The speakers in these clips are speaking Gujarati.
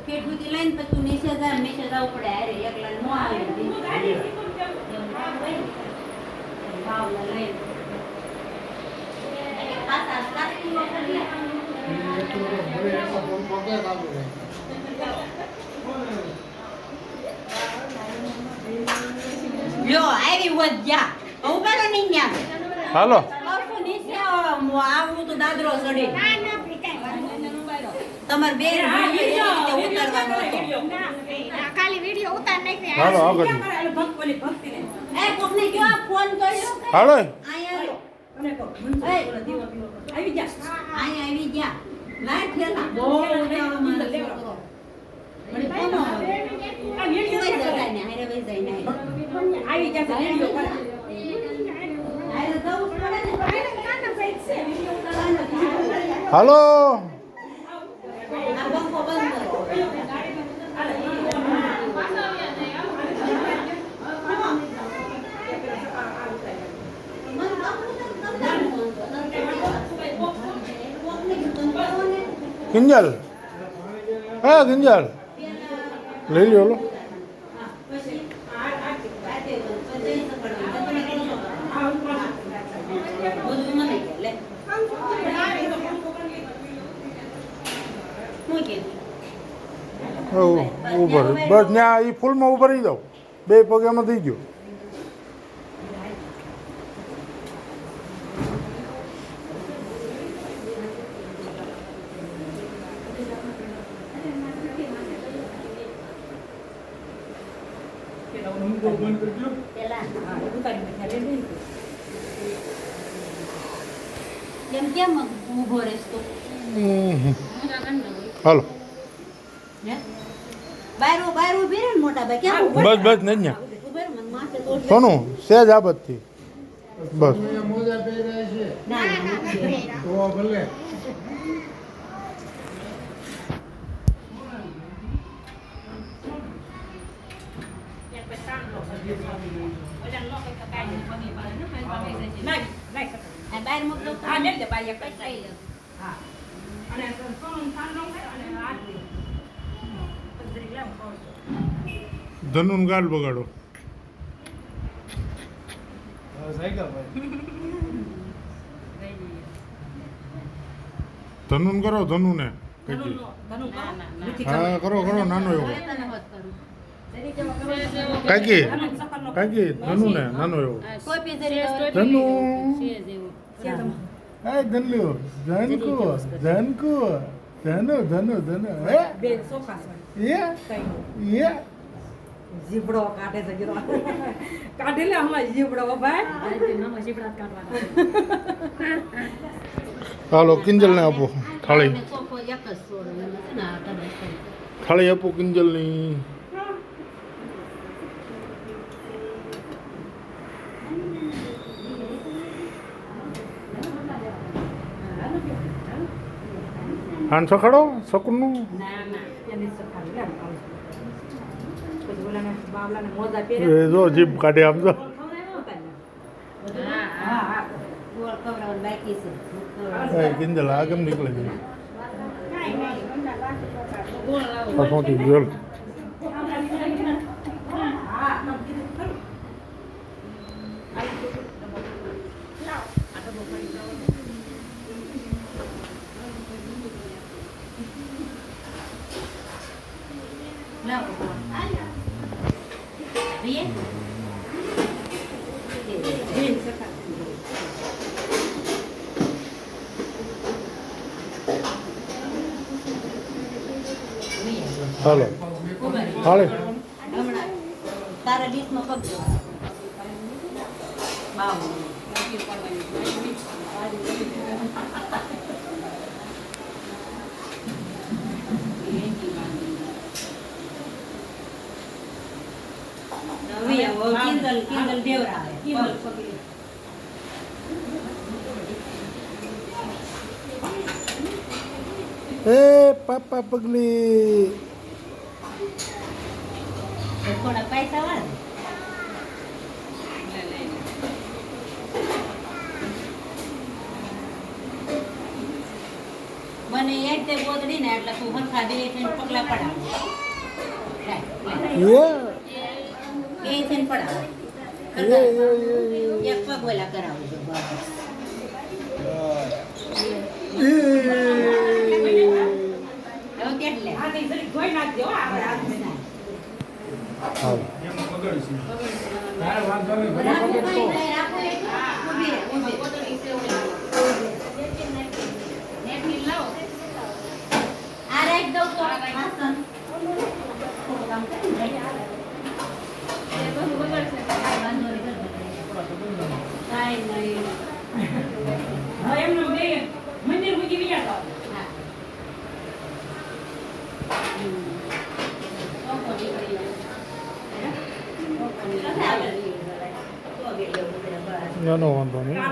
ખેડૂતી લઈને પછી મેસેજ આવવું પડે અરે એકલા નો આવે ભાવના લઈને લ્યો આવી વધ્યા હું કરો નહીં હાલો આવું તો દાદરો ચડે તમારે બે ઉતારવાનો ખાલી વિડિયો ઉતાર નાખી હાલો આગળ એ કોકને કયો ફોન કર્યો હાલો આવી જા લાઈ થેલા બહુ આવી જા હાલો કિંજલ હા કિંજલ લઈ લો લો ઉભર બસ ત્યાં એ ફૂલમાં ઉભા રહી જાઓ બે પગ એમાં થઈ ગયો કેમ ઉભો રહેશ તો હાલો બાયરો ઉભી રહે ને મોટા ભાઈ કેમ બસ બસ નહીં ઉભે રહે મને માથે દોડ સોનું સહેજ આબતથી બસ ના ભલે બાર મોકલો હા ને દે બાય કઈ કઈ હા અને સોનું સાંડો અને હાથ દે પંદરી લાવ કહો ધનુન ગાલ બગાડો ધનુન કરો ધનુને હા કરો કરો નાનો એવો કાકી કાકી ધનુને નાનો એવો ધનુ હે ધનુ ધનકુ ધનકુ ધનુ ધનુ ધનુ હે બે સોફા એ જીબડો કાઢે છે ગીરો કાઢી લે હમણાં જીબડો ભાઈ હમણાં જીબડા કાઢવાના હાલો કિંજલને આપો થાળી સોફો એક જ છોડો ના થાળી આપો કિંજલની હાન સખાડો શકુરનું ના એની સખાડી લે પછી ઓલાને બાવલાને મોજા પહેરે એ જો જીભ કાઢે આમ તો હા ગોળ કવરાવન બાકી છે કિંજલ આ કેમ નીકળે છે ગોળ લાવો પાછોથી ગોળ લાવો ભઈએ હાલો હાલે તારા ડીશમાં પગ બાવ કિંજલ દેવરા કિંજલ પકડી એ પાપા પગલી થોડા પૈસા વાળા મને એક તે બોતડી ને એટલે તું હરખા બે થઈને પગલા પડાવ બે થઈને પડાવ એક પગ વેલા કરાવજો બસ હવે કેટલે હા તે જરી જોઈ નાખજો આપણે આ હા તારે વાંધો નહીં ભલે પકડતો આ રાખ દઉં તો આસન મંદિર મૂકી ગયા નાનો વાંધો નહીં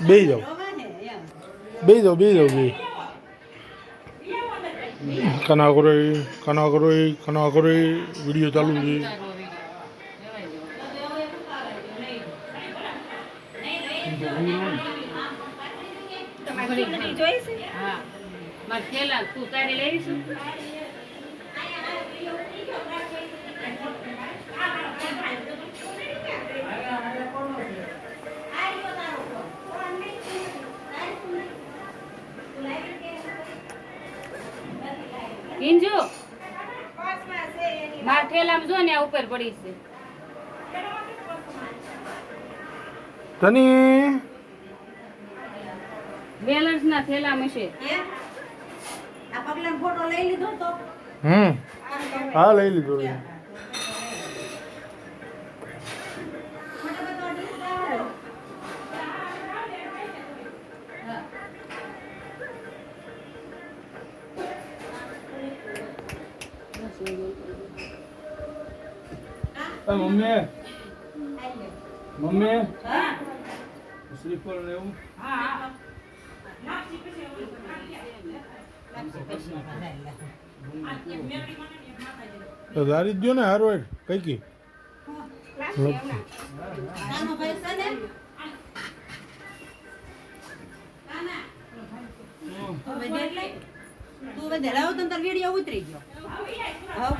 બે જાઓ બે કના કરો વિડીયો ચાલુ છે હા મારે થેલા તું તારે લેવીશું કિંજુ માર થેલામાં જો ને આ ઉપર પડી છે તની બેલેન્સ ના થેલામાં છે આ પગલાનો ફોટો લઈ લીધો તો હા લઈ લીધો મમ્મી હા શ્રીફળ ને એવું હા તો દારી જ દો ને હારો કઈ કી નાનો ભાઈ છે ને તું હવે ધેલાવો તો તાર વિડીયો ઉતરી ગયો